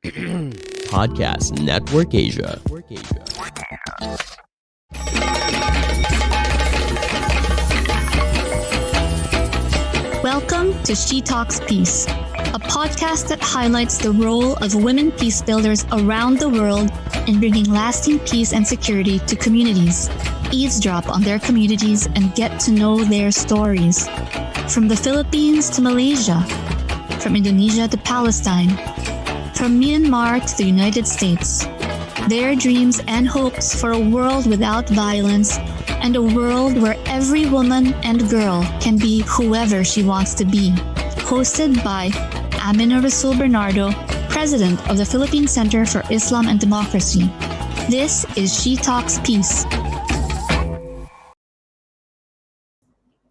Podcast Network Asia. Welcome to She Talks Peace, a podcast that highlights the role of women peacebuilders around the world in bringing lasting peace and security to communities. Eavesdrop on their communities and get to know their stories. From the Philippines to Malaysia, from Indonesia to Palestine, from Myanmar to the United States. Their dreams and hopes for a world without violence and a world where every woman and girl can be whoever she wants to be. Hosted by Amina Bernardo, President of the Philippine Center for Islam and Democracy. This is She Talks Peace.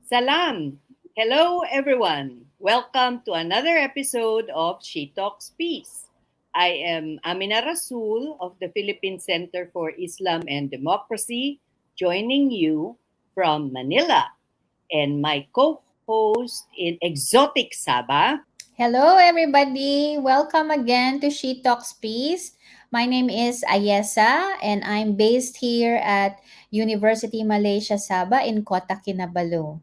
Salam! Hello everyone! Welcome to another episode of She Talks Peace. I am Amina Rasul of the Philippine Center for Islam and Democracy, joining you from Manila. And my co-host in exotic Sabah. Hello everybody! Welcome again to She Talks Peace. My name is Ayesah and I'm based here at University Malaysia Sabah in Kota Kinabalu.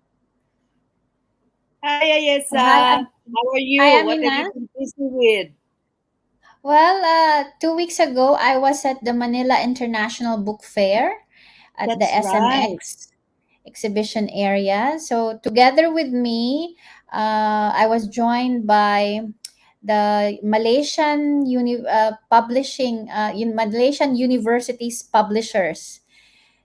Hi Ayesah! Hi, How are you? hi, What Amina. have you been busy with? Well, 2 weeks ago, I was at the Manila International Book Fair at the That's right. SMX exhibition area. So together with me, I was joined by the Malaysian Malaysian universities publishers.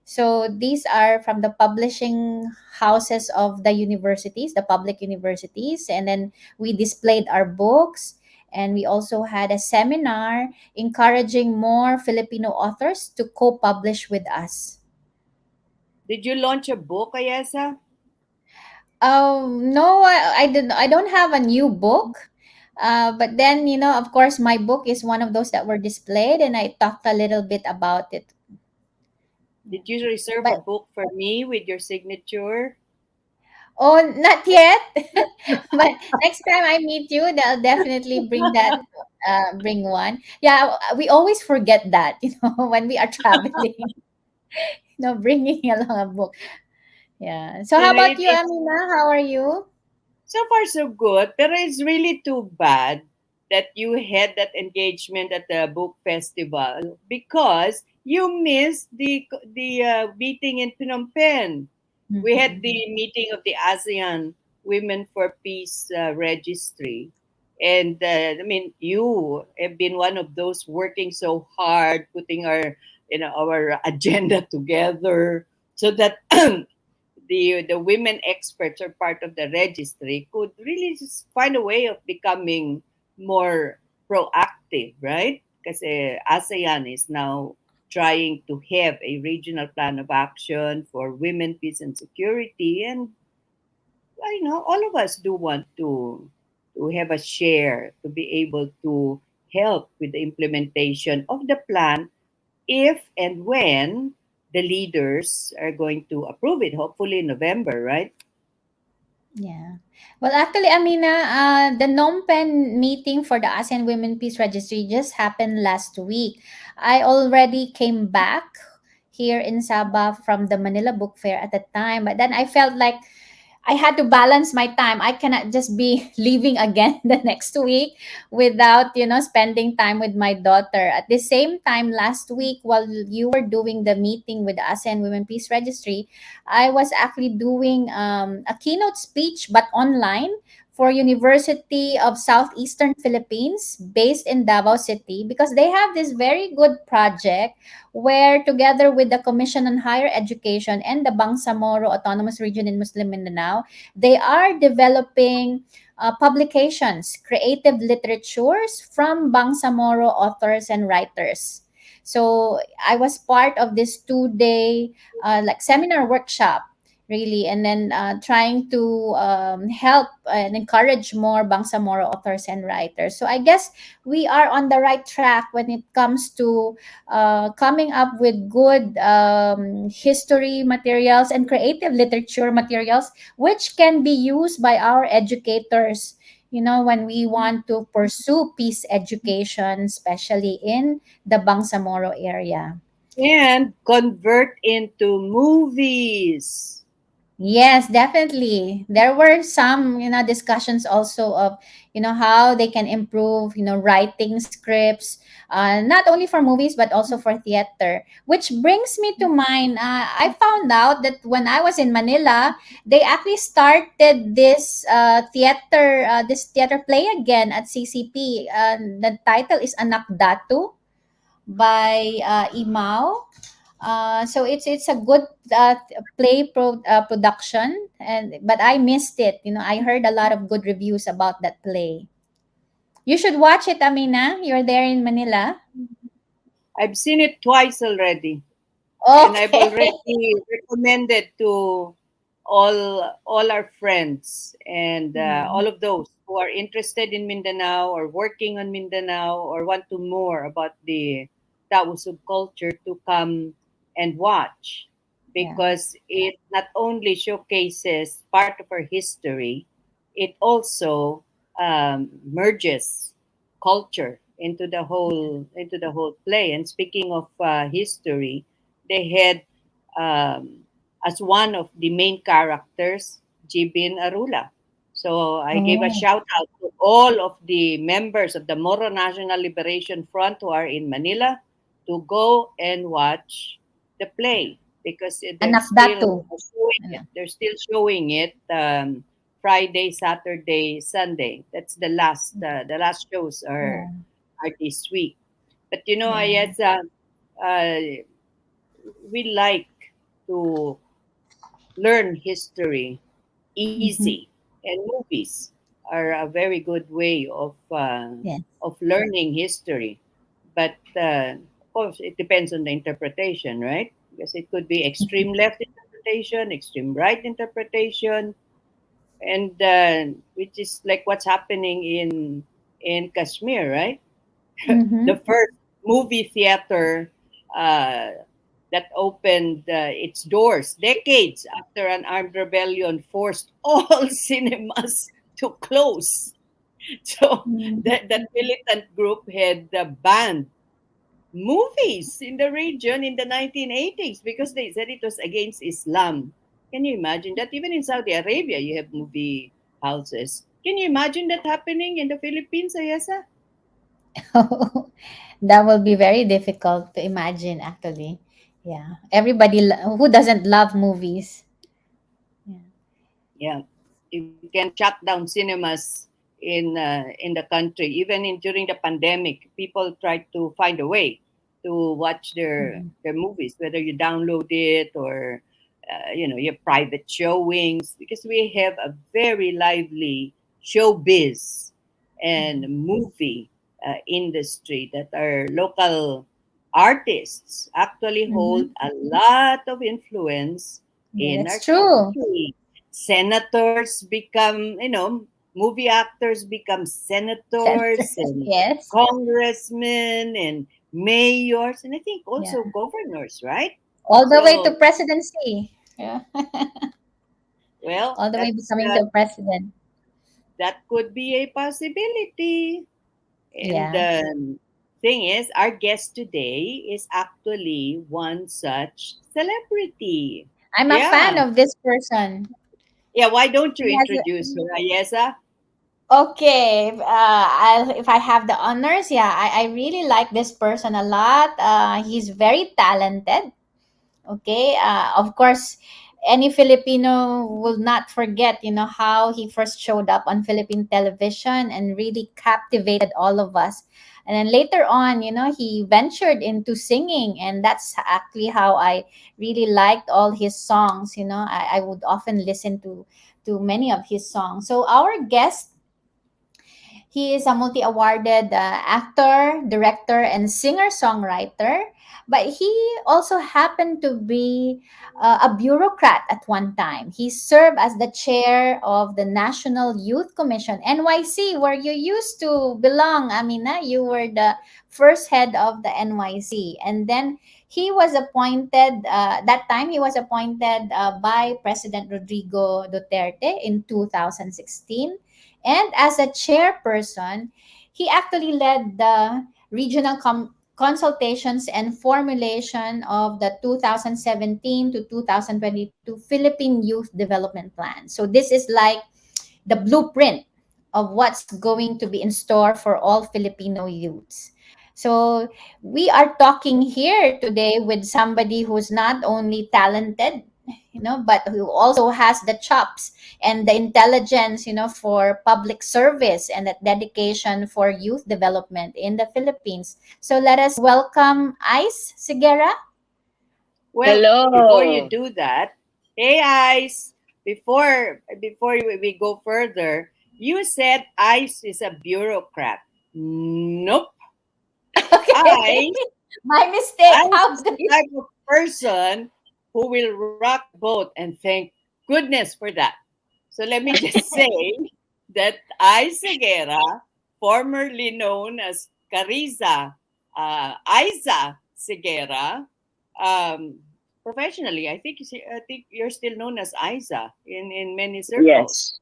So these are from the publishing houses of the universities, the public universities, and then we displayed our books. And we also had a seminar encouraging more Filipino authors to co-publish with us. Did you launch a book, Ayesah? No, I don't have a new book. But then, of course, my book is one of those that were displayed, and I talked a little bit about it. Did you reserve a But book for me with your signature? oh, not yet. But next time I meet you, I'll definitely bring one. Yeah, we always forget that, when we are traveling, bringing along a book. Yeah. So how about you, It's Amina? How are you? so far so good, pero it's really too bad that you had that engagement at the book festival because you missed the meeting in Phnom Penh. We had the meeting of the ASEAN Women for Peace Registry. And you have been one of those working so hard, putting our agenda together so that the women experts or part of the registry could really just find a way of becoming more proactive, right? Because ASEAN is now trying to have a regional plan of action for women, peace, and security. And I know all of us do want to have a share to be able to help with the implementation of the plan if and when the leaders are going to approve it, hopefully in November, right? Yeah. Well, actually, Amina, the Phnom Penh meeting for the ASEAN Women Peace Registry just happened last week. I already came back here in Sabah from the Manila Book Fair at the time, but then I felt like I had to balance my time. I cannot just be leaving again the next week without, spending time with my daughter. At the same time, last week, while you were doing the meeting with the ASEAN Women Peace Registry, I was actually doing a keynote speech, but online for University of Southeastern Philippines based in Davao City because they have this very good project where together with the Commission on Higher Education and the Bangsamoro Autonomous Region in Muslim Mindanao, they are developing publications, creative literatures from Bangsamoro authors and writers. So I was part of this 2-day seminar workshop really, and then trying to help and encourage more Bangsamoro authors and writers. So I guess we are on the right track when it comes to coming up with good history materials and creative literature materials, which can be used by our educators when we want to pursue peace education, especially in the Bangsamoro area. And convert into movies. Yes, definitely. There were some, discussions also of, how they can improve, writing scripts, not only for movies, but also for theater. Which brings me to mind, I found out that when I was in Manila, they actually started this theater play again at CCP. The title is Anak Datu by Imao. So it's a good production, but I missed it. I heard a lot of good reviews about that play. You should watch it, Amina. You're there in Manila. I've seen it twice already. And I've Okay. already recommended to all our friends and Mm, all of those who are interested in Mindanao or working on Mindanao or want to more about the Taos subculture to come and watch, yeah. because it not only showcases part of our history, it also merges culture into the whole play. And speaking of history, they had as one of the main characters Jibin Arula. So I gave a Oh. shout out to all of the members of the Moro National Liberation Front who are in Manila to go and watch the play, because they're Anak still Datu. showing it. Ano? They're still showing it Friday, Saturday, Sunday. That's the last shows Yeah. are this week. But Yeah. yes, we like to learn history Mm-hmm. easy, and movies are a very good way Yes. of learning history. But of course, it depends on the interpretation, right? Because it could be extreme left interpretation, extreme right interpretation, and which is like what's happening in Kashmir, right? Mm-hmm. The first movie theater uh, that opened its doors decades after an armed rebellion forced all cinemas to close. So that militant group had banned movies in the region in the 1980s because they said it was against Islam. Can you imagine that? Even in Saudi Arabia, you have movie houses. Can you imagine that happening in the Philippines, Ayesa? That will be very difficult to imagine, actually. Yeah. Everybody who doesn't love movies. Yeah. Yeah, you can shut down cinemas in the country. Even in during the pandemic, people tried to find a way to watch Mm-hmm. their movies, whether you download it or your private showings, because we have a very lively showbiz and movie industry that our local artists actually Mm-hmm. hold a lot of influence Yeah, in that's our true. country. Senators become, movie actors become senators Senators, and yes. congressmen and mayors, and I think Yeah. also governors, right? All the way to So, presidency. Yeah. well, All the way becoming to president. that could be a possibility. And Yeah. thing is, our guest today is actually one such celebrity. I'm a fan Yeah. of this person. Yeah, why don't you He has introduce her, Ayesa? Okay, if I have the honors, yeah, I really like this person a lot. He's very talented. Okay, of course, any Filipino will not forget, how he first showed up on Philippine television and really captivated all of us. And then later on, he ventured into singing, and that's actually how I really liked all his songs. I would often listen to many of his songs. So our guest, he is a multi awarded actor, director, and singer songwriter. But he also happened to be a bureaucrat at one time. He served as the chair of the National Youth Commission, NYC, where you used to belong, Amina. You were the first head of the NYC. And then he was appointed, that time, he was appointed by President Rodrigo Duterte in 2016, And as a chairperson, he actually led the regional consultations and formulation of the 2017 to 2022 Philippine Youth Development Plan. So this is like the blueprint of what's going to be in store for all Filipino youths. So we are talking here today with somebody who's not only talented, but who also has the chops and the intelligence, for public service and that dedication for youth development in the Philippines. So let us welcome Ice Seguerra. Well, before you Hello. do that, hey Ice, before we go further, you said Ice is a bureaucrat. Nope. Okay, Ice my mistake. Ice How is do the you? type of person who will rock the boat, and thank goodness for that. So let me just say that Ice Seguerra, formerly known as Cariza Isa Seguerra, um, professionally, I think you're still known as Isa in many circles. Yes.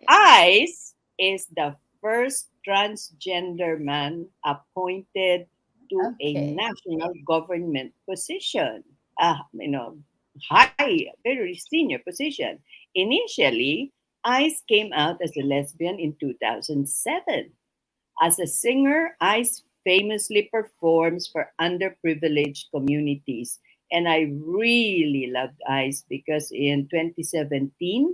Ice is the first transgender man appointed to a Okay. national government position. High, very senior position. Initially, Ice came out as a lesbian in 2007. As a singer, Ice famously performs for underprivileged communities. And I really loved Ice because in 2017,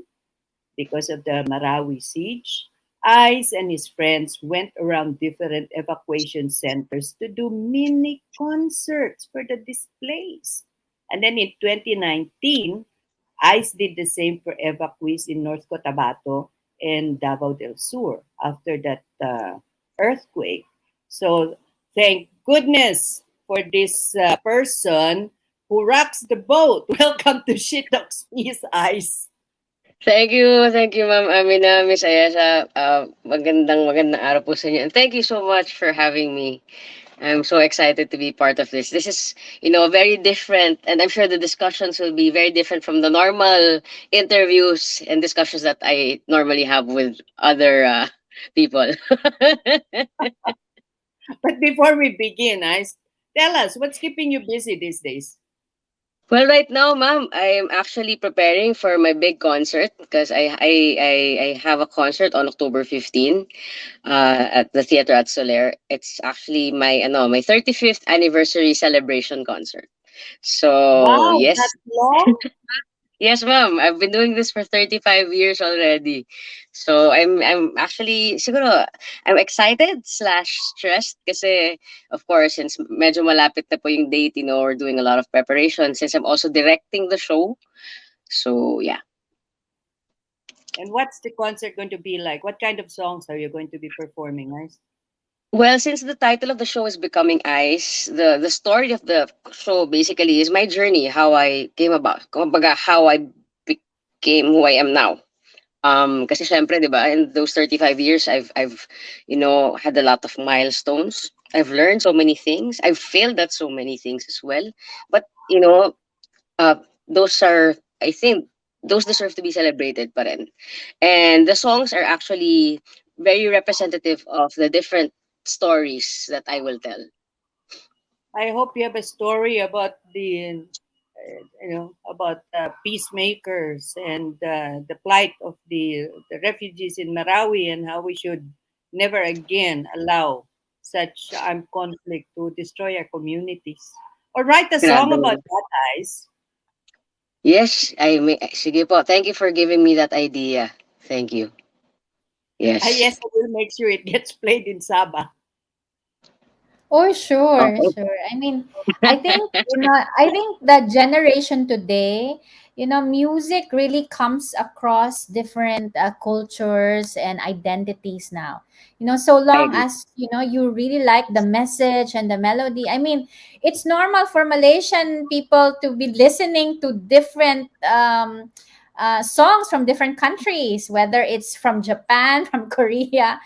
because of the Marawi siege, Ice and his friends went around different evacuation centers to do mini concerts for the displaced. And then in 2019, Ice did the same for evacuees in North Cotabato and Davao del Sur after that earthquake. So thank goodness for this person who rocks the boat. Welcome to Shit Talks Peace, Ice. Thank you, Ma'am Amina, Miss Ayesah. Magandang araw po sa inyo. And thank you so much for having me. I'm so excited to be part of this. This is, very different, and I'm sure the discussions will be very different from the normal interviews and discussions that I normally have with other people. But before we begin, Ice, tell us what's keeping you busy these days. Well, right now, ma'am, I'm actually preparing for my big concert because I have a concert on October 15 at the theater at Soler. It's actually my 35th anniversary celebration concert. So Wow, that yes, long? yes, ma'am. I've been doing this for 35 years already. So I'm actually siguro I'm excited slash stressed kasi of course since medyo malapit na po yung date, we're doing a lot of preparation since I'm also directing the show. So yeah. And what's the concert going to be like? What kind of songs are you going to be performing, Ice? Well, since the title of the show is Becoming Ice, the story of the show basically is my journey, how I came about, kumbaga how I became who I am now. Kasi syempre, 'di ba, in those 35 years, I've had a lot of milestones. I've learned so many things. I've failed at so many things as well. But those are, I think, those deserve to be celebrated pa rin. And the songs are actually very representative of the different stories that I will tell. I hope you have a story about about peacemakers and the plight of the refugees in Marawi and how we should never again allow such armed conflict to destroy our communities. Or write a song about Grabe. that, guys. Yes, sige po. Thank you for giving me that idea. Thank you. Yes, Yes. I will make sure it gets played in Sabah. Oh, sure, Okay. sure. I mean, I think the generation today, music really comes across different cultures and identities now. So I long agree. as, you really like the message and the melody. I mean, it's normal for Malaysian people to be listening to different songs from different countries, whether it's from Japan, from Korea,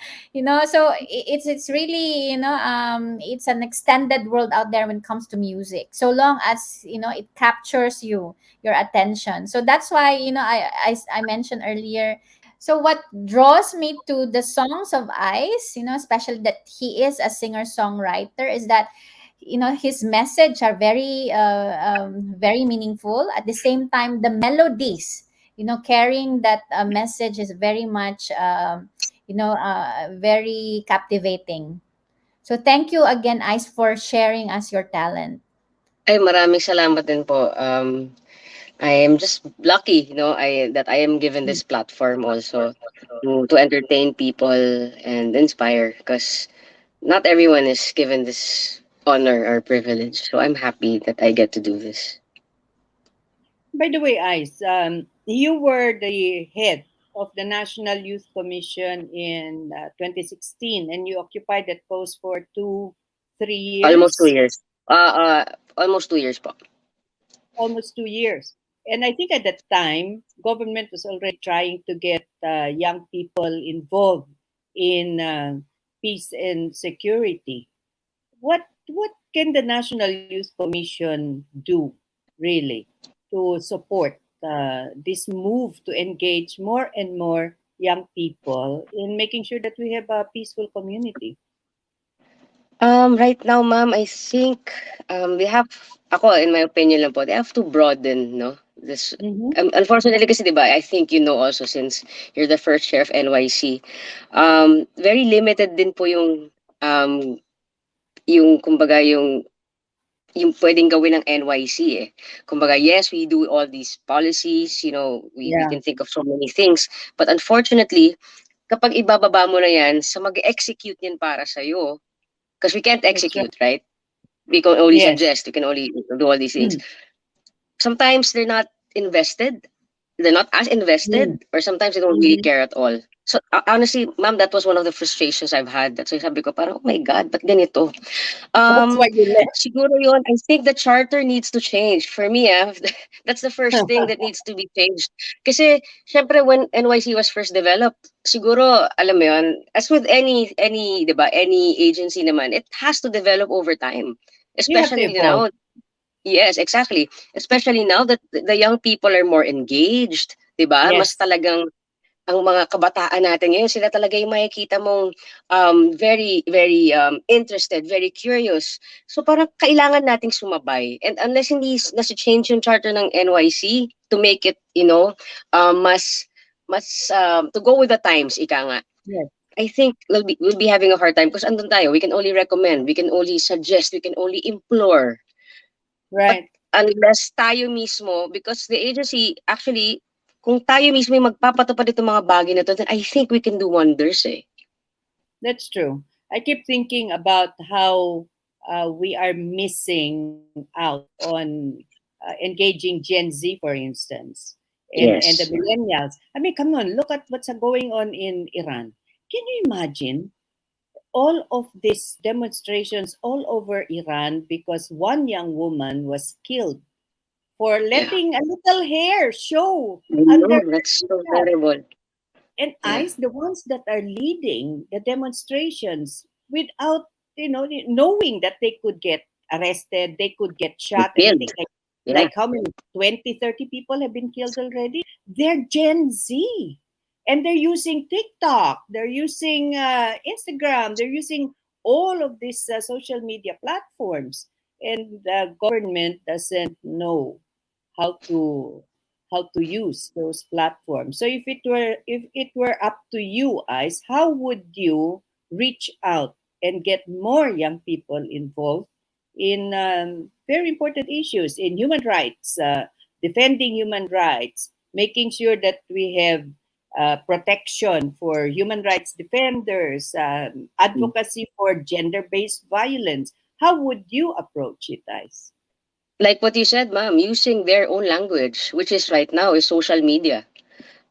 so it's really, it's an extended world out there when it comes to music, so long as it captures your attention. So that's why, I mentioned earlier, So what draws me to the songs of Ice, especially that he is a singer-songwriter, is that his message are very meaningful. At the same time, the melodies, carrying that message is very much very captivating. So thank you again, Ice, for sharing us your talent. Ay, maraming salamat din po. I am just lucky, that I am given this platform also to entertain people and inspire, because not everyone is given this honor or privilege. So I'm happy that I get to do this. By the way, Ice, you were the head of the National Youth Commission in 2016, and you occupied that post for 3 Almost two years, years. Almost 2 years po. almost 2 years. And I think at that time, government was already trying to get young people involved in peace and security. What can the National Youth Commission do really to support this move to engage more and more young people in making sure that we have a peaceful community? Right now, ma'am, I think they have, ako, in my opinion lang po, they have to broaden, no? This, Mm-hmm. unfortunately, kasi diba, I think you know also since you're the first chair of NYC, very limited din po kumbaga, yung pwedeng gawin ng NYC eh. Kumbaga, yes, we do all these policies, we Yeah, can think of so many things, but unfortunately, kapag ibababa mo na yan sa mag-execute yan para sa'yo, because we can't that's right. execute, right? We can only Yes. suggest, we can only do all these things. Sometimes they're not invested, they're not as invested, or sometimes they don't really Mm-hmm. care at all. So honestly, ma'am, that was one of the frustrations I've had. That's why sabi ko, parang, oh my God, ba't ganito? That's why you left. Siguro yun, I think the charter needs to change. For me, that's the first thing that needs to be changed. Kasi, syempre, when NYC was first developed, siguro, alam mo yun, as with any, di ba, any agency naman, it has to develop over time. You have to Especially evolve. now, yes, exactly. Especially now that the young people are more engaged, 'di ba? Mas Yes, talagang ang mga kabataan natin ngayon, sila talaga yung makikita mong very, very interested, very curious. So parang kailangan nating sumabay. And unless hindi nasi-change yung charter ng NYC to make it, mas to go with the times, ika nga. yes, I think we'll be having a hard time because andun tayo. We can only recommend, we can only suggest, we can only implore. But right. unless tayo mismo, because the agency, actually, kung tayo mismo yung magpapatupad itong mga bagay na to, then I think we can do wonders eh. That's true. I keep thinking about how we are missing out on engaging Gen Z, for instance, and the Yes. millennials. I mean, come on, look at what's going on in Iran. Can you imagine all of these demonstrations all over Iran because one young woman was killed for Yeah. letting a little hair show I under know, her that's so hijab? terrible. And Yeah. ICE, the ones that are leading the demonstrations without, knowing that they could get arrested, they could get They shot, and I killed. think Yeah. like how many 20, 30 people have been killed already. They're Gen Z, and they're using TikTok, they're using Instagram, they're using all of these social media platforms, and the government doesn't know how to how to use those platforms. So if it were up to you, Ice, how would you reach out and get more young people involved in very important issues in human rights, defending human rights, making sure that we have protection for human rights defenders, advocacy for gender-based violence? How would you approach it, Ice? Like what you said, ma'am, using their own language, which is right now is social media.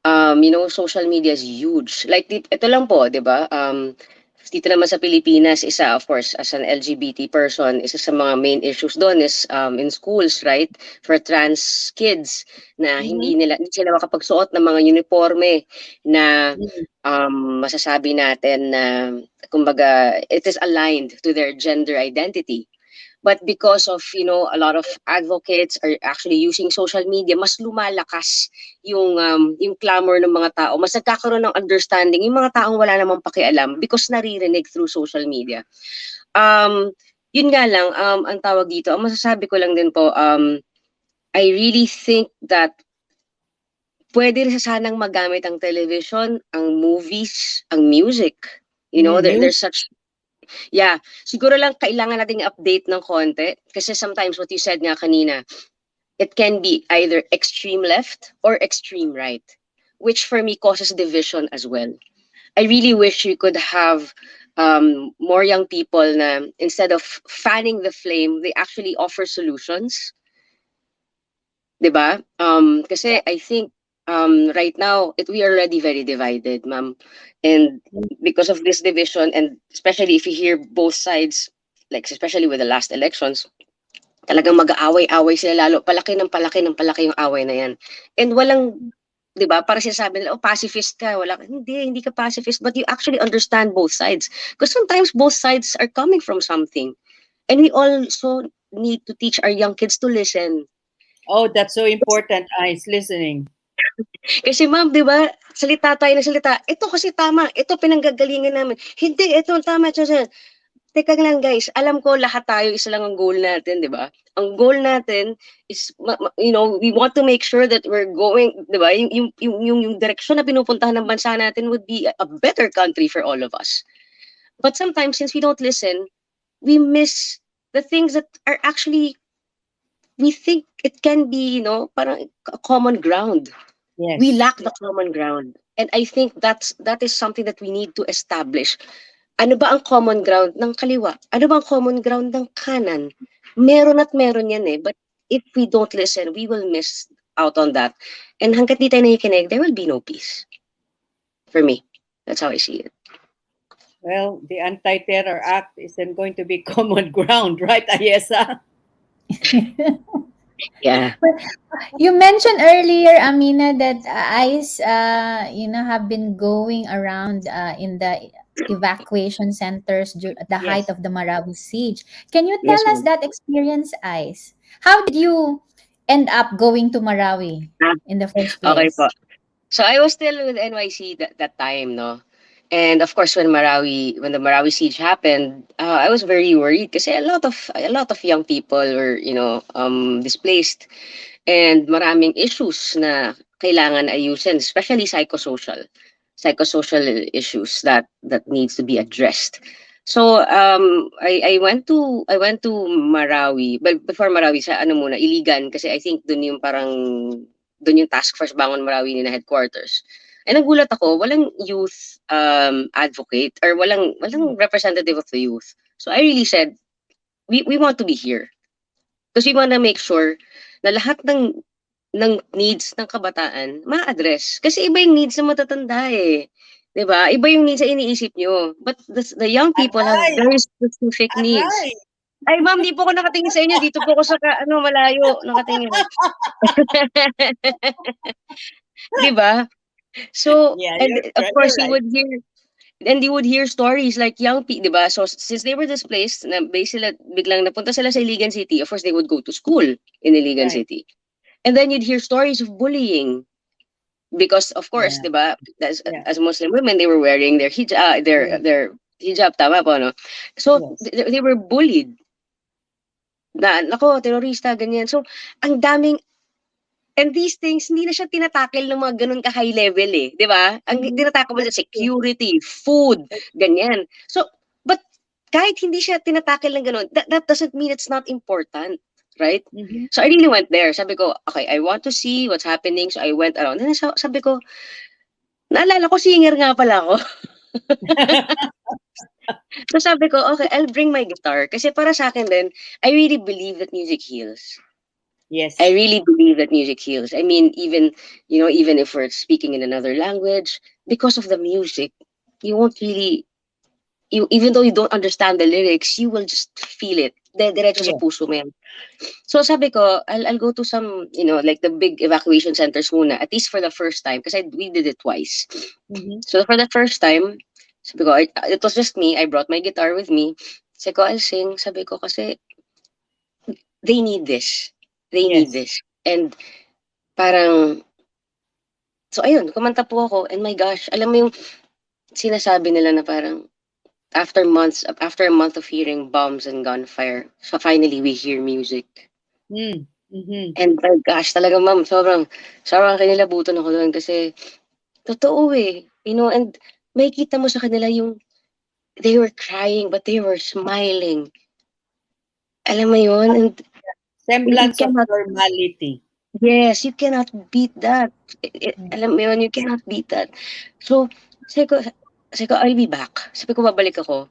Social media is huge. Like, ito lang po, di ba? Dito naman sa Pilipinas, isa, of course, as an LGBT person, isa sa mga main issues doon is in schools, right? For trans kids na Mm-hmm. hindi sila makapagsuot ng mga uniforme na Mm-hmm. masasabi natin na, kumbaga, it is aligned to their gender identity. But because of, a lot of advocates are actually using social media, mas lumalakas yung clamor ng mga tao. Mas nagkakaroon ng understanding yung mga taong wala namang pakialam because naririnig through social media. Yun nga lang, ang tawag dito, ang masasabi ko lang din po, I really think that pwede rin sanang magamit ang television, ang movies, ang music. There's such. Yeah, siguro lang kailangan nating update ng konti kasi sometimes what you said nga kanina, it can be either extreme left or extreme right, which for me causes division as well. I really wish we could have more young people na instead of fanning the flame, they actually offer solutions. 'Di ba? Kasi I think right now we are already very divided, ma'am. And because of this division, and especially if you hear both sides, like especially with the last elections, talagang mag-aaway-away sila lalo. Palaki ng palaki yung away na yan. And walang, 'di ba? Para sinasabi nila, pacifist ka. Hindi ka pacifist, but you actually understand both sides. Because sometimes both sides are coming from something. And we also need to teach our young kids to listen. Oh, that's so important, Ice, listening. Kasi ma'am, 'di ba? Salita tayo ng salita. Ito kasi tama. Ito pinanggagalingan namin. Hindi, ito tama. Teka lang guys, alam ko lahat tayo isa lang ang goal natin, 'di ba? Ang goal natin is we want to make sure that we're going, 'di ba? Yung direksyon na pinupuntahan ng bansa natin would be a better country for all of us. But sometimes since we don't listen, we miss the things that are actually we think it can be, parang a common ground. Yes. We lack the common ground. And I think that is something that we need to establish. Ano ba ang common ground ng kaliwa? Ano ba ang common ground ng kanan? Meron at meron yan eh. But if we don't listen, we will miss out on that. And hanggat di tayo nakikinig, there will be no peace. For me. That's how I see it. Well, the Anti-Terror Act isn't going to be common ground, right, Ayesah? Yeah. You mentioned earlier, Amina, that ICE, have been going around in the evacuation centers at the height of the Marawi siege. Can you tell us that experience, ICE? How did you end up going to Marawi in the first place? Okay po. So I was still with NYC that time, no? And of course, when the Marawi siege happened, I was very worried kasi a lot of young people were, displaced, and maraming issues na kailangan ayusin, especially psychosocial issues that needs to be addressed. So I went to Marawi, but before Marawi sa Iligan kasi I think doon yung task force Bangon Marawi na headquarters. And nagulat ako, walang youth advocate or walang representative of the youth. So I really said, we want to be here. Because we want to make sure na lahat ng needs ng kabataan ma-address. Kasi iba yung needs ng matatanda eh. 'Di ba? Iba yung needs na iniisip nyo. But the young people have very specific needs. Ay, ma'am, di po ako nakatingin sa inyo. Dito po ako sa malayo nakatingin. 'Di ba? So, and of course, you would hear stories like young people, diba? So, since they were displaced, biglang napunta sila sa Iligan City, of course, they would go to school in Iligan City. And then you'd hear stories of bullying. Because, of course, diba, as Muslim women, they were wearing their hijab, their hijab, tama po, no? So, they were bullied. Nako, terorista, ganyan. So, ang daming. And these things, hindi na siya tinatakil ng mga ganun ka-high level eh. Di ba? Ang tinatakil mo sa security, food, ganyan. So, but kahit hindi siya tinatakil ng ganun, that doesn't mean it's not important. Right? Mm-hmm. So, I really went there. Sabi ko, okay, I want to see what's happening. So, I went around. And sabi ko, naalala ko, singer nga pala ako. So, sabi ko, okay, I'll bring my guitar. Kasi para sa akin din, I really believe that music heals. Yes. I really believe that music heals. I mean, even if we're speaking in another language, because of the music, you won't really, even though you don't understand the lyrics, you will just feel it. Diretso sa puso mo yan. So sabi ko, I'll go to some, like the big evacuation centers muna, at least for the first time, because we did it twice. Mm-hmm. So for the first time, sabi ko, it was just me. I brought my guitar with me. Sabi ko, I'll sing. Sabi ko, kasi they need this. They need Yes. this. And parang, so ayun, kumanta po ako. And my gosh, alam mo yung sinasabi nila na parang, after a month of hearing bombs and gunfire, so finally we hear music. Mm. Mm-hmm. And my gosh, talaga ma'am, sobrang kinilabutan ako doon kasi totoo eh. And may kita mo sa kanila yung they were crying but they were smiling. Alam mo yun? And you Semblance of cannot, normality. yes, you cannot beat that. Alam mo yun, you cannot beat that. So, sabi ko, I'll be back. Sabi ko, babalik ako.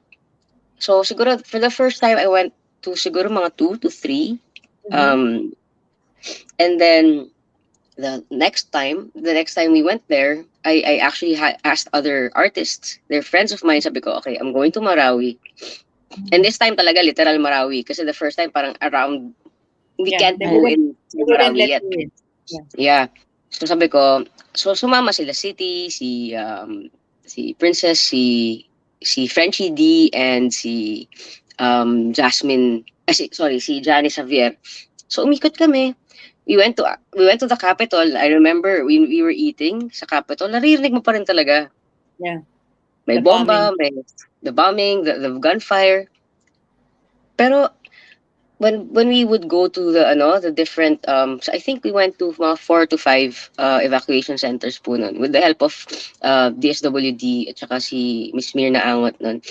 So, siguro, for the first time, I went to siguro mga 2 to 3. Mm-hmm. And then, the next time we went there, I actually asked other artists, they're friends of mine, sabi ko, okay, I'm going to Marawi. And this time talaga, literal Marawi. Kasi the first time, parang around, we Yeah, can't they go wouldn't, in they wouldn't Marawi let yet. you in. Yeah. Yeah. So sabi ko, so sumama sila City, si Princess, si Frenchie D, and si Jasmine, si Janice Xavier. So umikot kami. We went to the Capitol. I remember we were eating sa Capitol. Naririnig mo pa rin talaga. Yeah. May The bomba, bombing. may the bombing, the gunfire. Pero when we would go to the different so I think we went to mga 4 to 5 evacuation centers po nun with the help of DSWD at saka si Miss Mirna Angot nun.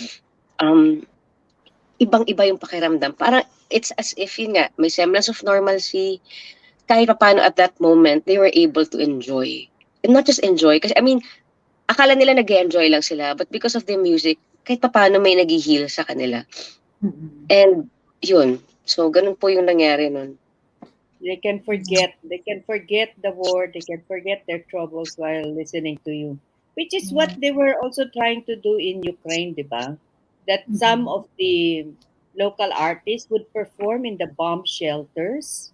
Ibang-iba yung pakiramdam. Parang it's as if yun nga, may semblance of normalcy. Kahit paano at that moment, they were able to enjoy. And not just enjoy, kasi I mean, akala nila nag-enjoy lang sila, but because of the music, kahit paano may nag-heal sa kanila. And yun, so ganun po yung nangyari nun. They can forget the war, they can forget their troubles while listening to you. Which is what they were also trying to do in Ukraine, diba? That some of the local artists would perform in the bomb shelters.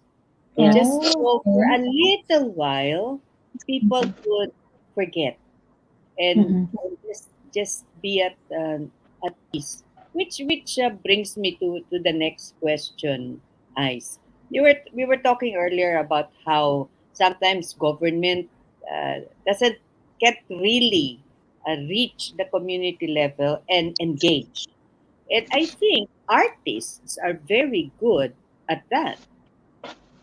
Yeah. Just so for a little while, people could forget and just be at peace. Which brings me to the next question, Ice. We were talking earlier about how sometimes government doesn't get really reach the community level and engage. And I think artists are very good at that.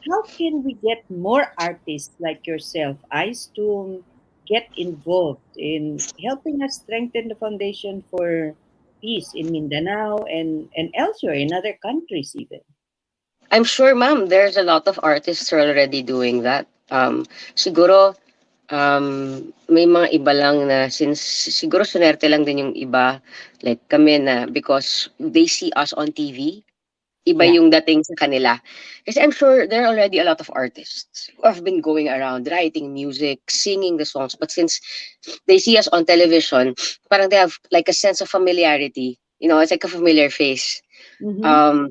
How can we get more artists like yourself, Ice, to get involved in helping us strengthen the foundation for peace in Mindanao and elsewhere in other countries even? I'm sure, ma'am, there's a lot of artists who are already doing that. Siguro, may mga iba lang na since siguro sunerte lang din yung iba, like kami na because they see us on TV, iba Yeah. yung dating sa kanila. Kasi I'm sure there are already a lot of artists who have been going around writing music, singing the songs, but since they see us on television, parang they have like a sense of familiarity. It's like a familiar face. Mm-hmm. Um,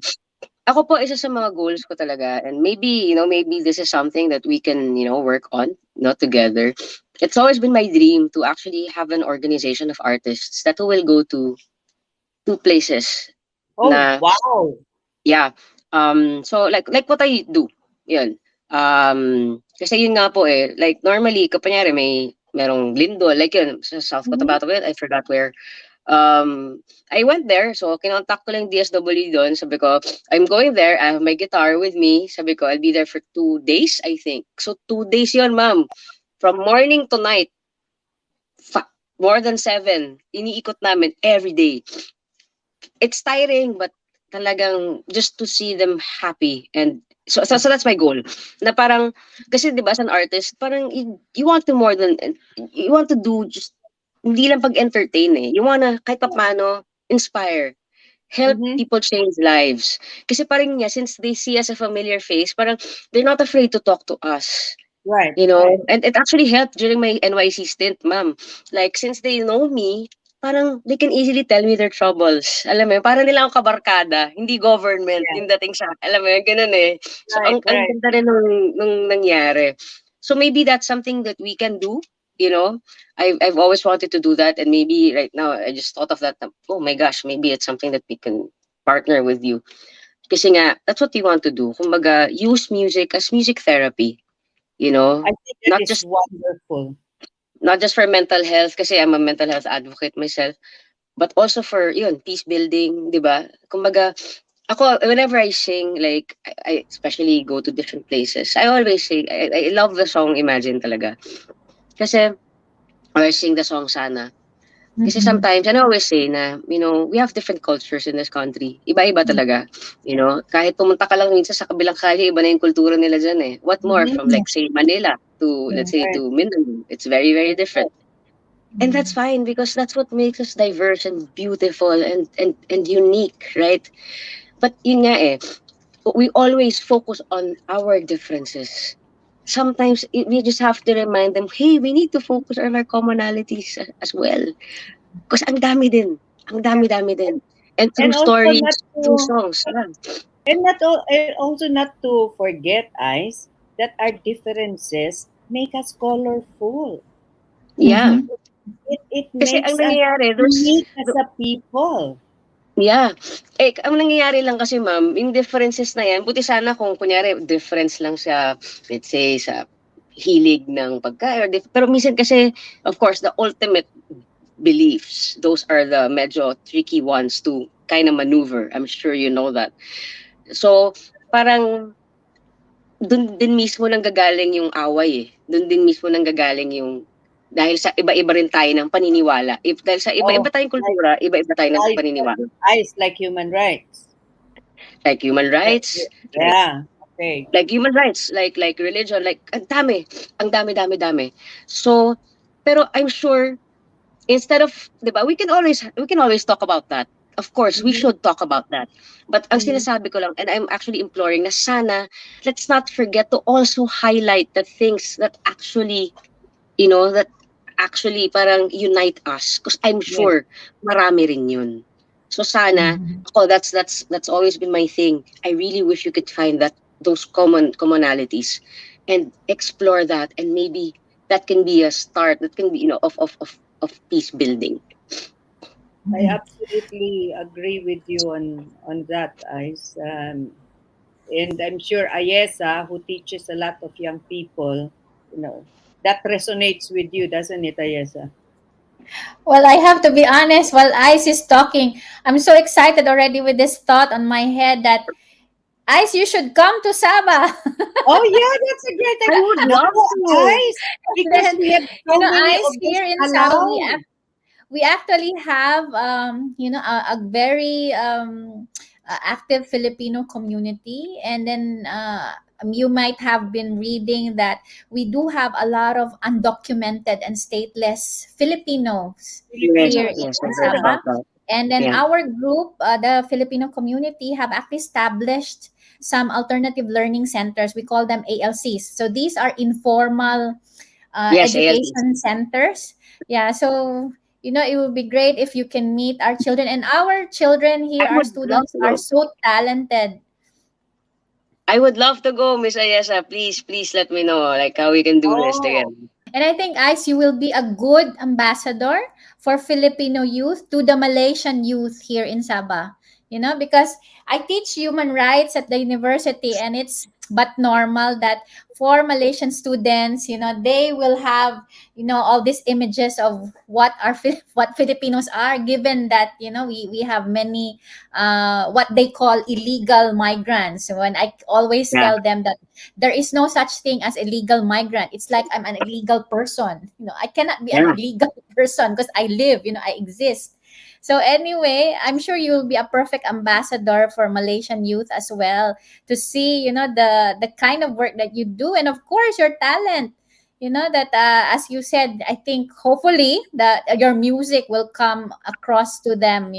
Ako po, isa sa mga goals ko talaga, and maybe this is something that we can, work on, together. It's always been my dream to actually have an organization of artists that will go to two places Oh, na, wow. yeah. So like what I do, yun. Kasi yun nga po like normally, kapanyari merong lindol, like yun, sa South Mm-hmm. Cotabato, I forgot where. I went there, so kinontak ko lang DSWD doon. Sabi ko, I'm going there, I have my guitar with me. Sabi ko, I'll be there for 2 days, I think. So 2 days yon, ma'am. From morning to night, more than 7, iniikot namin every day. It's tiring, but talagang just to see them happy. And so that's my goal. Na parang, kasi di ba, as an artist, parang you want to more than, you want to do just, hindi lang pag-entertain You wanna, kahit pa paano, inspire. Help Mm-hmm. people change lives. Kasi parang since they see us a familiar face, parang they're not afraid to talk to us. Right. Right. And it actually helped during my NYC stint, ma'am. Like, since they know me, parang they can easily tell me their troubles. Alam mo yun, parang nila akong kabarkada, hindi government, Yeah. yung dating sa, alam mo yun, ganun So, Right, ang right. ganda rin nung nangyari. So, maybe that's something that we can do, I've always wanted to do that, and maybe right now, I just thought of that, oh my gosh, maybe it's something that we can partner with you. Kasi nga, that's what we want to do. Kumbaga, use music as music therapy. You I know, think that not is just wonderful. not just for mental health, kasi I'm a mental health advocate myself, but also for yun, peace building, 'di ba? Kumbaga, ako whenever I sing, like I especially go to different places, I always sing. I love the song Imagine talaga. Kasi or I sing the song Sana. Kasi Mm-mm. sometimes, and I always say na, we have different cultures in this country. Iba-iba talaga. Kahit pumunta ka lang minsan sa kabilang kalye, iba na yung kultura nila dyan eh. What more from Mhm. like say Manila to, let's say, Right. to Mindanao. It's very, very That's different. And that's fine because that's what makes us diverse and beautiful and unique, right? But yun nga eh, we always focus on our differences. Sometimes we just have to remind them, hey, we need to focus on our commonalities as well. Because ang dami din. Ang Yeah. dami-dami din. And through And also not stories, through to songs. Yeah. and also not to forget, Ice, that our differences make us colorful. Yeah. Mhm. It Kasi ang makes us nangyayari, unique as a people. yeah. Ang nangyayari lang kasi ma'am, yung differences na yan, buti sana kung kunyari difference lang sa, let's say, sa hilig ng pagkain. Pero minsan kasi, of course, the ultimate beliefs, those are the medyo tricky ones to kind of maneuver. I'm sure you know that. So, parang dun din mismo nanggagaling yung away eh. Dun din mismo nanggagaling yung dahil sa iba-iba rin tayo ng paniniwala. Dahil sa iba-iba Oh, tayong like kultura, iba-iba tayo ng ice, paniniwala. like human rights. Like human rights, Yeah. Okay. like religion, like ang dami. So, pero I'm sure instead of, 'di ba, we can always talk about that. Of course, we Mhm. should talk about that. But ang Mhm. sinasabi ko lang, and I'm actually imploring na sana, let's not forget to also highlight the things that actually parang unite us. Because I'm Yes. sure marami rin yun. So sana, Mhm. that's always been my thing. I really wish you could find those commonalities and explore that, and maybe that can be a start. That can be, of peace building. I Mhm. absolutely agree with you on that, Ice. And I'm sure Ayesah, who teaches a lot of young people, that resonates with you, doesn't it, Ayesah? Well, I have to be honest, while Ice is talking, I'm so excited already with this thought on my head that Ice, you should come to Sabah. Oh yeah, that's a great I idea. would love Naku, to. Ice, because Then, we have so many Ice of this here in Sabah, around. we actually have a very active Filipino community, and then you might have been reading that we do have a lot of undocumented and stateless Filipinos Yes, here Filipinos. in yes, I heard Yeah. Sabah. about that. And then Yeah. our group, the Filipino community, have actually established some alternative learning centers. We call them ALCs. So these are informal Yes, ALTs. education centers. Yeah, so it would be great if you can meet our children. And our children I here, our would love students, to are go. so talented. I would love to go, Miss Ayesha. Please let me know like how we can do this together. Oh, And I think, Ice, you will be a good ambassador for Filipino youth to the Malaysian youth here in Sabah. Because I teach human rights at the university, and it's but normal that for Malaysian students, they will have, all these images of what what Filipinos are, given that, we have many what they call illegal migrants. When I always Yeah. tell them that there is no such thing as illegal migrant. It's like I'm an illegal person. I cannot be an Yeah. illegal person because I live, I exist. So anyway, I'm sure you will be a perfect ambassador for Malaysian youth as well, to see, the kind of work that you do, and of course your talent. That as you said, I think hopefully that your music will come across to them.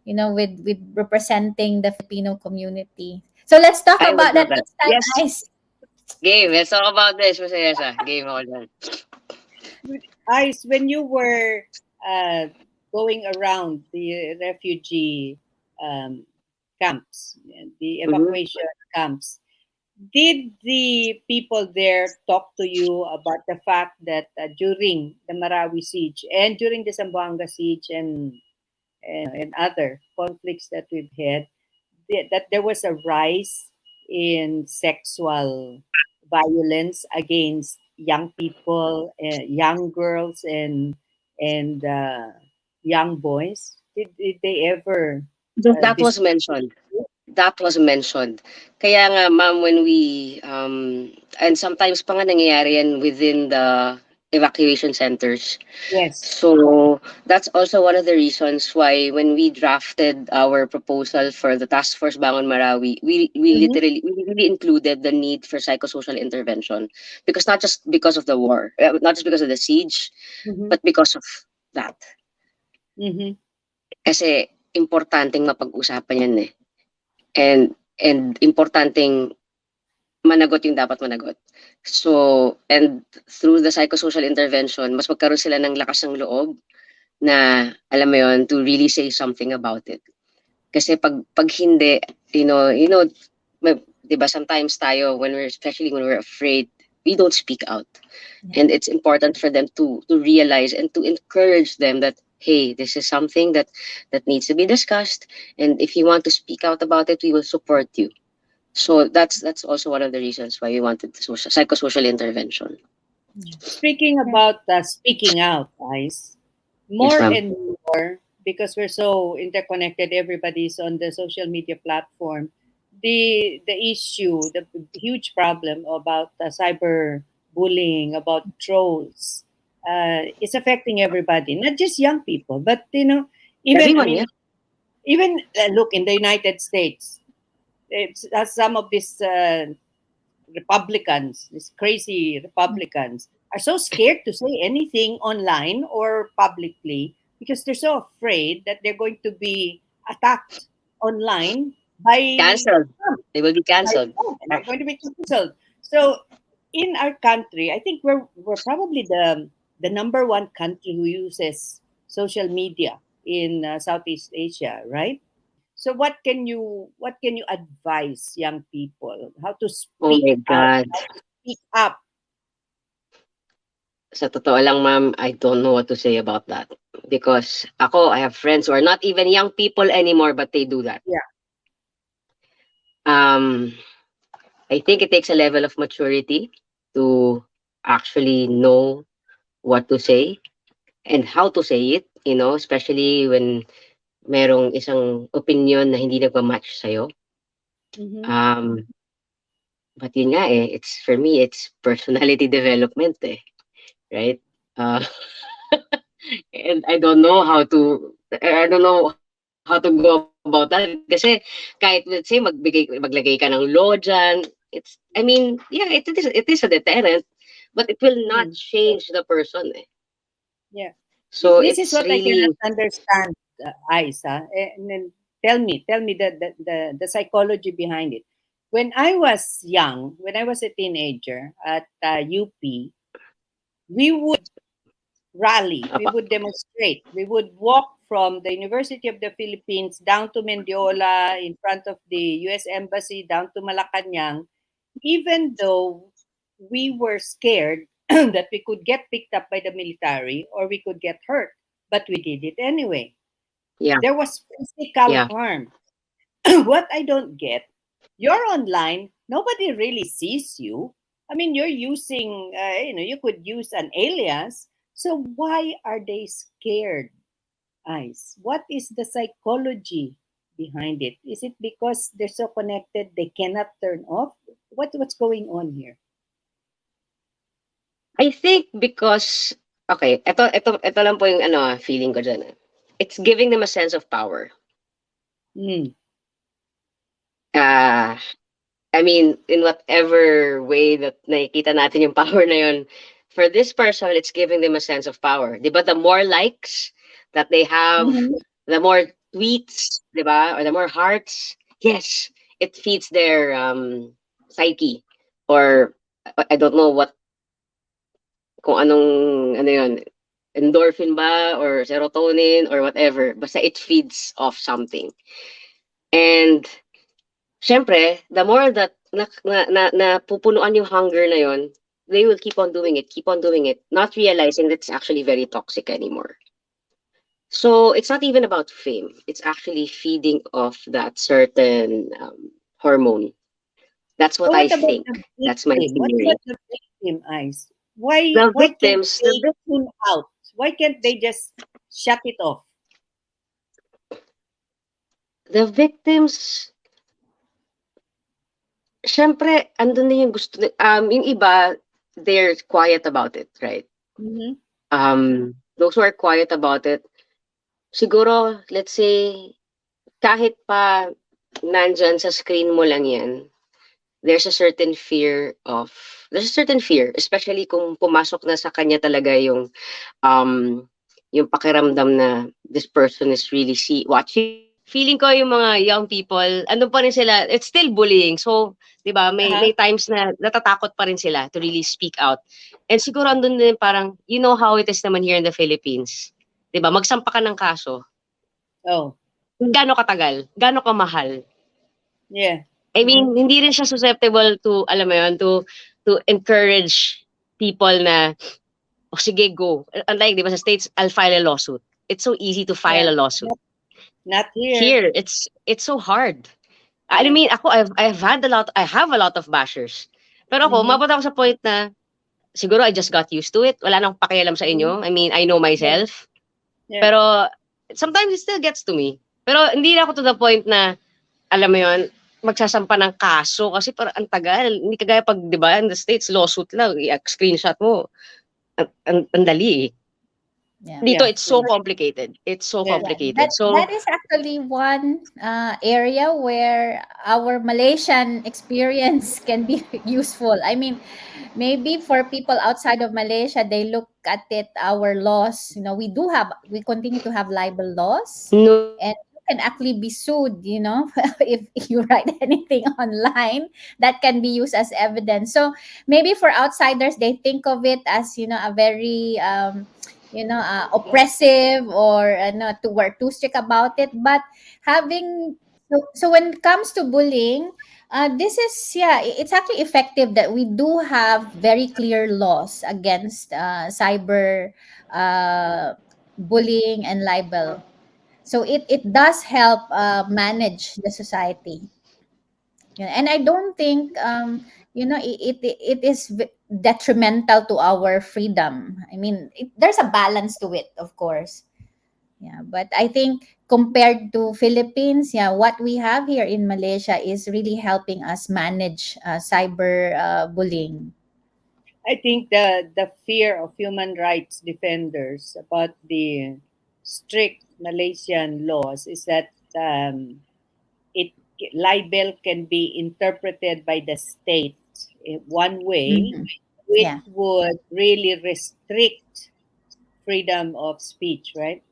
With representing the Filipino community. So let's talk I would about that love that. next time, Yes. guys. Game. Let's talk about this, Miss Ayesha. Game all done. Ice, when you were uh, going around the refugee um, camps, the Mm-hmm. evacuation camps, did the people there talk to you about the fact that during the Marawi siege and during the Zamboanga siege and other conflicts that we've had, that there was a rise in sexual violence against young people, young girls, and young boys. Did they ever That was discuss? mentioned. That was mentioned. Kaya nga, ma'am, when we, and sometimes pa nga nangyayari yan within the evacuation centers. Yes. So that's also one of the reasons why when we drafted our proposal for the Task Force Bangon Marawi, Mm-hmm. we really included the need for psychosocial intervention, because not just because of the war, not just because of the siege, Mm-hmm. but because of that. Mm-hmm. Kasi importanteng mapag-usapan yan eh. And importanteng managot yung dapat managot. So, and through the psychosocial intervention, mas magkaroon sila ng lakas ng loob na, alam mo yun, to really say something about it. Kasi pag hindi, may, diba, sometimes tayo, especially when we're afraid, we don't speak out. And it's important for them to realize and to encourage them that, hey, this is something that needs to be discussed. And if you want to speak out about it, we will support you. So that's also one of the reasons why we wanted psychosocial intervention. Speaking about speaking out, guys, Yes, more ma'am. and more, because we're so interconnected, everybody's on the social media platform. The issue, the huge problem about cyber bullying, about trolls, is affecting everybody, not just young people, but even I Everyone, yeah. mean, even look in the United States, it's some of these Republicans, these crazy Republicans, are so scared to say anything online or publicly because they're so afraid that they're going to be attacked online by Cancelled. Trump. They will be By cancelled. Trump, and they're going to be cancelled. So, in our country, I think we're probably the number one country who uses social media in Southeast Asia, right? So what can you advise young people how to Oh speak my out, God. how to speak up? Sa totoo lang, ma'am, I don't know what to say about that. Because I have friends who are not even young people anymore, but they do that. Yeah. Um, I think it takes a level of maturity to actually know what to say and how to say it, especially when merong isang opinion na hindi nagma-match sa'yo. Mm-hmm. Um, but yun nga eh, for me, it's personality development eh, right? Uh, and I don't know how to go about that. Kasi kahit let's say maglagay ka ng law dyan, I mean, yeah, it is a deterrent, but it will not Mm. change the person eh. Yeah. So This is it's what I really, cannot understand, Isa. And then tell me the psychology behind it. When I was young, when I was a teenager at UP, we would rally, we apa, would demonstrate, we would walk from the University of the Philippines down to Mendiola in front of the US Embassy, down to Malacanang, even though we were scared that we could get picked up by the military or we could get hurt, but we did it anyway. yeah, There was physical yeah. harm. What I don't get, you're online, nobody really sees you. I mean, you're using, you could use an alias. So why are they scared, Ice? What is the psychology behind it? Is it because they're so connected they cannot turn off? What's going on here? I think because, okay, ito lang po yung feeling ko dyan. It's giving them a sense of power. Mm. Uh, I mean, in whatever way that nakikita natin yung power na yun, for this person, it's giving them a sense of power. Di ba? The more likes that they have, Mhm. the more tweets, di ba? Or the more hearts, yes, it feeds their psyche. Or, I don't know kung ano yun, endorphin ba, or serotonin, or whatever. Basta it feeds off something. And, syempre, the more that napupunuan yung hunger na yon, they will keep on doing it, not realizing that it's actually very toxic anymore. So it's not even about fame. It's actually feeding off that certain hormone. That's But what I what about think. the That's my victim? What theory. about the victim, Ice? Why The why can't victims, the they tune out? Why can't they just shut it off? the victims, syempre, andun na yung gusto, yung iba, they're quiet about it, right? Mm-hmm. Those who are quiet about it, siguro, let's say, kahit pa nandyan sa screen mo lang yan, there's a certain fear of, there's a certain fear, especially kung pumasok na sa kanya talaga um, yung pakiramdam na this person is really watching me. Feeling ko yung mga young people, ano pa rin sila, it's still bullying. So, 'di ba, may Uh-huh. times na natatakot pa rin sila to really speak out. And siguro andun din parang, you know how it is naman here in the Philippines. 'Di ba, magsampa ka ng kaso, Oh, gaano katagal, gaano kamahal. yeah. I Mm-hmm. mean, hindi rin siya susceptible to, alam mo yun, to encourage people na, oh, sige, go. Unlike, di ba, sa States, I'll file a lawsuit. It's so easy to Yeah. file a lawsuit. Not here. Here, it's so hard. I Yeah. mean, ako, I have a lot of bashers. Pero ako, Mm-hmm. mabot ako sa point na, siguro I just got used to it. Wala nang pakialam sa Mm-hmm. inyo. I mean, I know Yeah. myself. Yeah. Pero, sometimes it still gets to me. Pero, hindi na ako to the point na, alam mo yun, magsasampa ng kaso kasi parang ang tagal. Hindi kagaya pag, di ba, in the States, lawsuit lang, screenshot mo. Ang dali eh. Yeah. Dito, Yeah. it's so Yeah. complicated. It's so Yeah. Yeah, complicated. that So, is actually one area where our Malaysian experience can be useful. I mean, maybe for people outside of Malaysia, they look at it, our laws. We continue to have libel laws, no, and you can actually be sued. If you write anything online, that can be used as evidence. So maybe for outsiders, they think of it as a very oppressive, or we're too strict about it. But having so when it comes to bullying, this is, yeah, it's actually effective that we do have very clear laws against cyber uh, bullying and libel. So it does help manage the society. Yeah, and I don't think it is detrimental to our freedom. I mean, there's a balance to it, of course. Yeah, but I think compared to Philippines, yeah, what we have here in Malaysia is really helping us manage cyber bullying. I think the fear of human rights defenders about the strict Malaysian laws is that it libel can be interpreted by the state in one way, Mhm. which Yeah, would really restrict freedom of speech, right?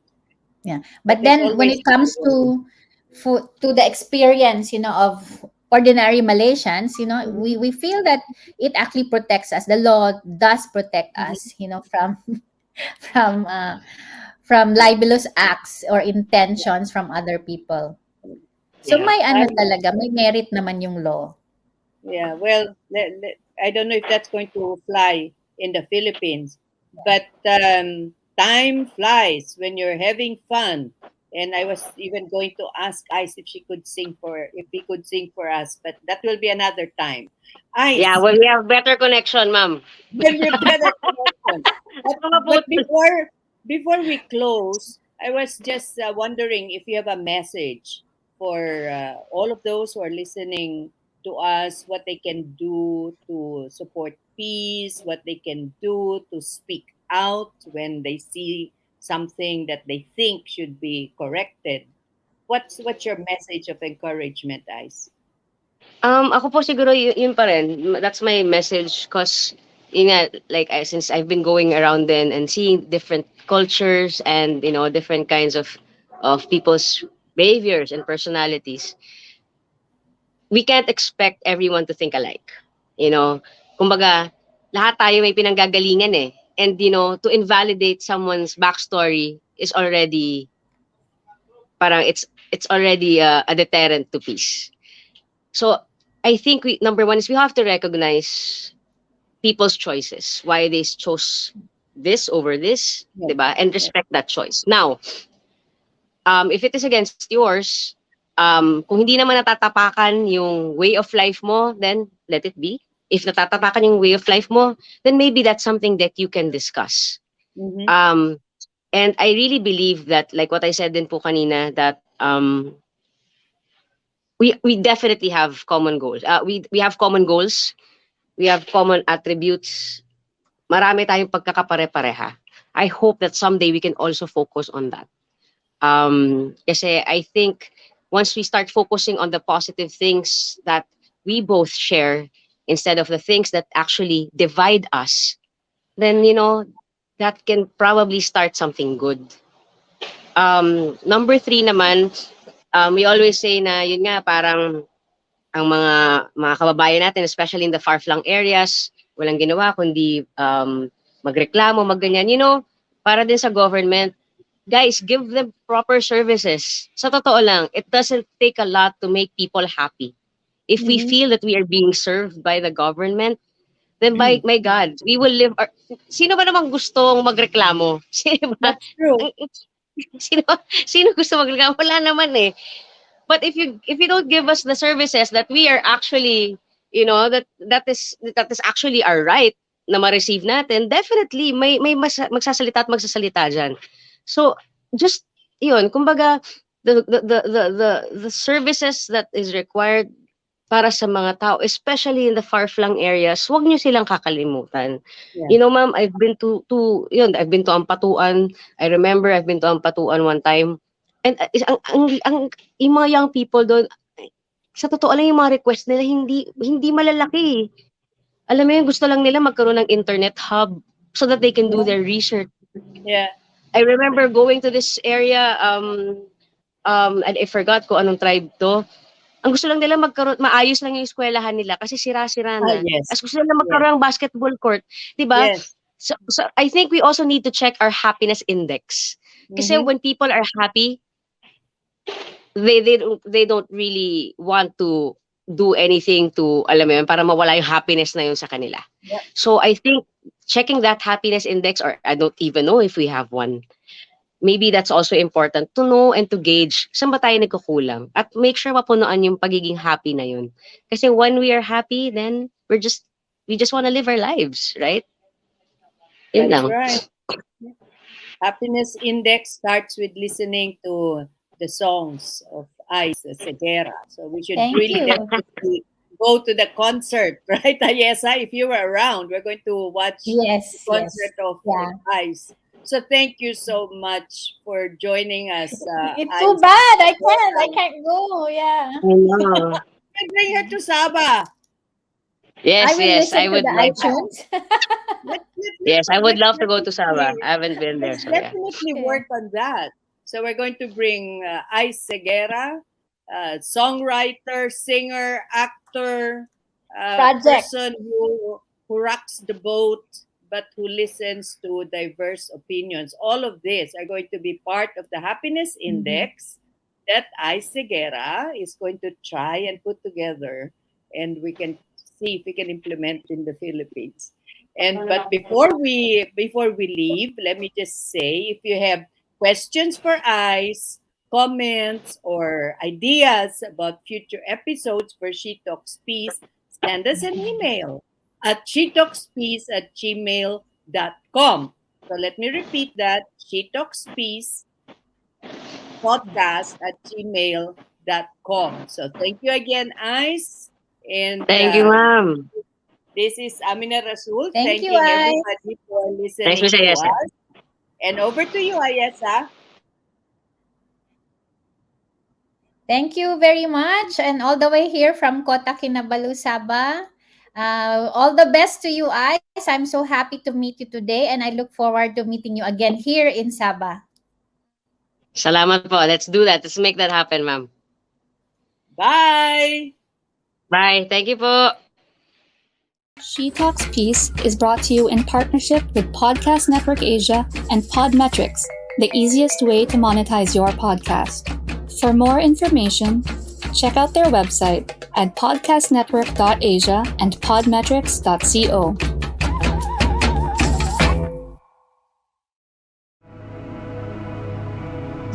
yeah. That But is then when always it comes to the experience, of ordinary Malaysians, we feel that it actually protects us. The law does protect Mhm. us, from from uh, from libelous acts or intentions from other people. So yeah. may ano I'm talaga, may merit naman yung law. Yeah, well, I don't know if that's going to fly in the Philippines, but time flies when you're having fun. And I was even going to ask Ice if he could sing for us, but that will be another time. Yeah, Ice, well, we have better connection, ma'am. then we better connection. But Makaput- before we close, I was just wondering if you have a message for all of those who are listening to us, what they can do to support peace, what they can do to speak out when they see something that they think should be corrected. What's your message of encouragement, Ice? Ako po siguro yun pa rin. That's my message because yun nga, like since I've been going around then and seeing different cultures and different kinds of people's behaviors and personalities, we can't expect everyone to think alike. You know, kumbaga, lahat tayo may pinanggagalingan eh. And to invalidate someone's backstory is already parang it's already a deterrent to peace. So I think number one is we have to recognize people's choices, why they chose this over this, Yeah. 'di ba? And Yeah. respect that choice. Now, If it is against yours, kung hindi naman natatapakan yung way of life mo, then let it be. If natatapakan yung way of life mo, then maybe that's something that you can discuss. Mhm. And I really believe that, like what I said din po kanina, that we definitely have common goals. We have common goals. We have common attributes. Marami tayong pagkakapare-pareha. I hope that someday we can also focus on that. Kasi I think once we start focusing on the positive things that we both share instead of the things that actually divide us, then that can probably start something good. Number 3 naman, we always say na yun nga parang ang mga kababayan natin, especially in the far-flung areas, walang ginawa kundi magreklamo, magganyan. Para din sa government, guys, give them proper services. Sa totoo lang, it doesn't take a lot to make people happy. If we feel that we are being served by the government, then my God, we will live. Sino ba namang gustong magreklamo? Sino ba? That's true. Sino gusto magreklamo? Wala naman eh. But if you don't give us the services that we are actually, that is actually our right na ma-receive natin, definitely may magsasalita at magsasalita diyan. So just yun, kumbaga the services that is required para sa mga tao, especially in the far-flung areas, wag niyo silang kakalimutan. Yeah. Ma'am, I've been to Ampatuan. I remember I've been to Ampatuan one time. And yung mga young people doon, sa totoo lang yung mga request nila, hindi malalaki. Alam mo yung gusto lang nila magkaroon ng internet hub so that they can do their research. Yeah. I remember going to this area, and I forgot kung anong tribe to. Ang gusto lang nila maayos lang yung eskwelahan nila kasi sira-sira na. Yes. As gusto nila magkaroon ng basketball court, 'di ba? Yes. So I think we also need to check our happiness index. Kasi when people are happy, they don't really want to do anything to, alam mo yun, para mawala yung happiness na yun sa kanila. Yep. So I think checking that happiness index, or I don't even know if we have one, maybe that's also important to know and to gauge saan ba tayo nagkukulang at make sure mapunuan yung pagiging happy na yun. Kasi when we are happy, then we just want to live our lives, right? Yun That's lang. right. Happiness index starts with listening to the songs of Ice Seguerra. So we should Thank really you. definitely go to the concert, right, Ayesah? If you were around, we're going to watch Yes. the concert of Yeah. Ice. So thank you so much for joining us. It's Ice. too bad. I can't go. Yeah. I know. Bring her to Sabah. Yes, I will listen I to would the like. iTunes. Yes, I would love to go to Sabah. I haven't been there, Let's so yeah. definitely Okay. work on that. So we're going to bring Ice Seguerra, songwriter, singer, actor, Project. person who rocks the boat, but who listens to diverse opinions. All of this are going to be part of the happiness index that Ice Seguerra is going to try and put together, and we can see if we can implement in the Philippines. But before we leave, let me just say, if you have questions for Ice, comments, or ideas about future episodes for She Talks Peace, send us an email at shetalkspeace@gmail.com. So let me repeat that, shetalkspeace.podcast@gmail.com. So thank you again, Ice. And Thank you, ma'am. this is Amina Rasul Thank you, thanking Ice. everybody for listening Thanks, Miss to Ayesah. us. And over to you, Ayesah. Thank you very much. And all the way here from Kota Kinabalu, Sabah. All the best to you, Ice. I'm so happy to meet you today, and I look forward to meeting you again here in Sabah. Salamat po. Let's do that. Let's make that happen, ma'am. Bye. Bye. Thank you po. She Talks Peace is brought to you in partnership with Podcast Network Asia and Podmetrics, the easiest way to monetize your podcast. For more information, check out their website at podcastnetwork.asia and podmetrics.co.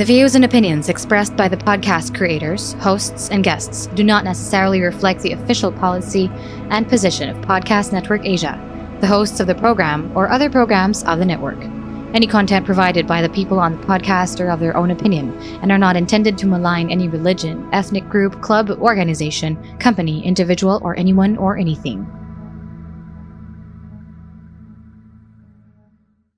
The views and opinions expressed by the podcast creators, hosts, and guests do not necessarily reflect the official policy and position of Podcast Network Asia, the hosts of the program, or other programs of the network. Any content provided by the people on the podcast are of their own opinion and are not intended to malign any religion, ethnic group, club, organization, company, individual, or anyone or anything.